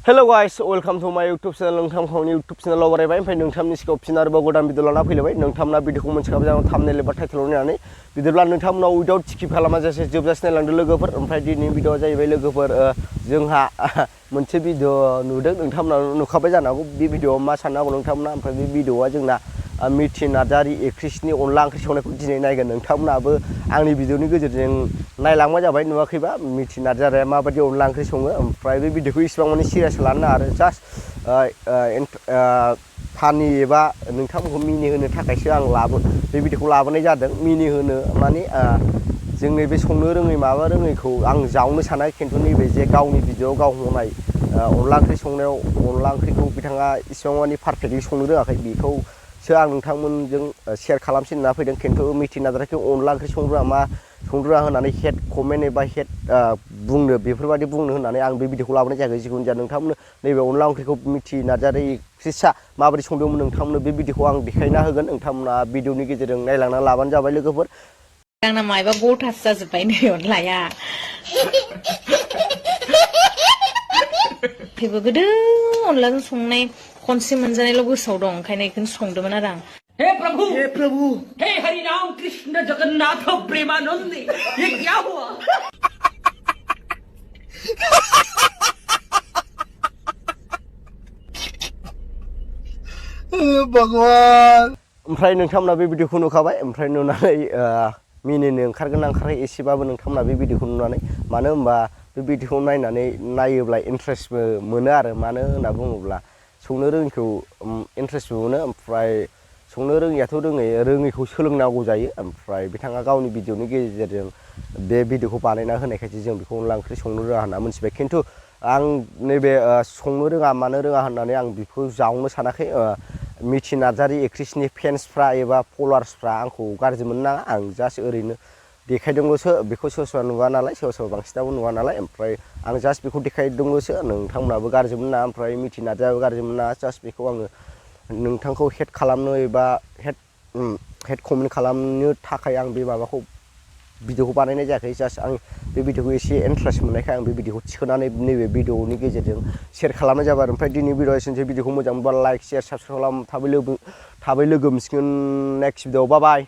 Hello guys, welcome to my YouTube channel. नोंथांखौ YouTube channel आव बरायबाय ओमफ्राय नोंथांनि सिगाङाव फिन आरोबाव गोदान भिडिअ लाना फैलायबाय नोंथांमोना भिडिअखौ मोनथिखाबाय जानो थाम्बनेल एबा टाइटेलाव नायनानै बिदिब्ला नोंथांमोनाव उइदाउट स्किप खालामाजासे जोबजासे नायलांदो लोगोफोर ओमफ्राय दिनैनि भिडिअआ जाहैबाय लोगोफोर जोंहा मोनसे भिडिअ नुदों नोंथांमोना नुखाबाय जानो हागौ बे भिडिअआव मा साननो हागौ नोंथांमोना ओमफ्राय बे भिडिअआ जोंना मिथि नार्जारि एक्ट्रेसनि अनला ओंख्रि संनायखौ दिनै नायगोन नोंथांमोनाबो आंनि भिडिअनि गेजेरजों नायलांबाय जाबाय नुवाखैबा मिथि नार्जारिया माबायदि अनला ओंख्रि सङो ओमफ्राय बे भिडिअखौ इसिबां माने सिरियास लानो नाङा आरो जास्ट फानि एबा नोंथांमोनखौ मिनिहोनो थाखायसो आं बे भिडिअखौ लाबोनाय जादों मिनिहोनो माने जोंनि बे संनो रोङै माबा रोङैखौ आं जावनो सानाखै खिन्थु नैबे जे गावनि भिडिअआव गाव होनाय अनला ओंख्रि संनायाव अनला ओंख्रिखौ बिथाङा इसिबां माने पारफेक्टलि संनो रोङाखै बेखौसो आं नोंथांमोनजों शेयार खालामसिन होनना फैदों खिन्थु मिथि नार्जारिखौ अनला ओंख्रि संनो रोङा मा संनो रोङा होननानै हेड कमेन्ट एबा हेड बुंनो बेफोरबायदि बुंनो होननानै आं बे भिडिअखौ लाबोनाय जायाखै जिखुनु जाया नोंथांमोननो नैबे अनला ओंख्रिखौ मिथि नार्जारि एक्ट्रेसआ माबोरै संदोंमोन नोंथांमोननो बे भिडिअखौ आं देखायना होगोन नोंथांमोना भिडिअनि गेजेरजों नायलांना लाबानो जाबाय लोगोफोर आंना मायबा गथासो जाजोब्बाय नै अनलाया थेवबो गोदो अनलाजों संनाय खनसे मोनजानायल' गोसोआव दं ओंखायनो बेखौनो संदोंमोन आरो आं हे प्रभु हे हरि राम कृष्ण जगन्नाथ प्रेमानंद ये क्या हुआ भगवान ओमफ्राय नोंथांमोना बे भिडिअखौ नुखाबाय ओमफ्राय नुनानै मिनिनो ओंखारगोन ओंखाराखै एसेबाबो नोंथांमोना बे भिडिअखौ नुनानै मानो होनबा बे भिडिअखौ नायोब्ला इन्ट्रेस्टबो मोनो आरो मानो होनना बुङोब्ला संनो रोङिखौ इन्ट्रेस्टबो मोनो ओमफ्राय संनो रोङियाथ' रोङैखौ सोलोंनांगौ जायो ओमफ्राय बिथाङा गावनि भिडिअनि गेजेरजों बे भिडिअखौ बानायना होनायखायसो जों बेखौ अनला ओंख्रि संनो रोङा होनना मोनथिबाय खिन्थु आं नैबे संनो रोङा मानो रोङा होननानै आं बेखौ जावनो सानाखै मिथि नार्जारि एक्ट्रेसनि फेन्सफ्रा एबा फल'वार्सफ्रा आंखौ गाज्रि मोननो नाङा आं जास्ट ओरैनो देखायदोंल'सो बेखौ सोरबा सोरबा नुवा नालाय सोरबा सोरबा बांसिनाबो नुवा नालाय ओमफ्राय आं जास्ट बेखौ देखायदोंल'सो नोंथांमोनाबो गाज्रि मोननो नाङा ओमफ्राय मिथि नार्जारियाबो गाज्रि मोननो नाङा जास्ट बेखौ आङो नोंथांखौ हेड खालामनो एबा हेड कमेन्ट खालामनो थाखाय आं बे माबाखौ भिडिअखौ बानायनाय जायाखै जास्ट आं बे भिडिअखौ एसे इन्ट्रेस्ट मोननायखाय आं बे भिडिअखौ थिखोनानै नैबे भिडिअनि गेजेरजों शेयार खालामनाय जाबाय आरो ओमफ्राय दिनै भिडिअ एसेनोसै भिडिअखौ मोजां मोनबा लाइक शेयार साबस्क्राइब खालाम थाबै लोगो मोनसिगोन नेक्स्ट भिडिअ बाय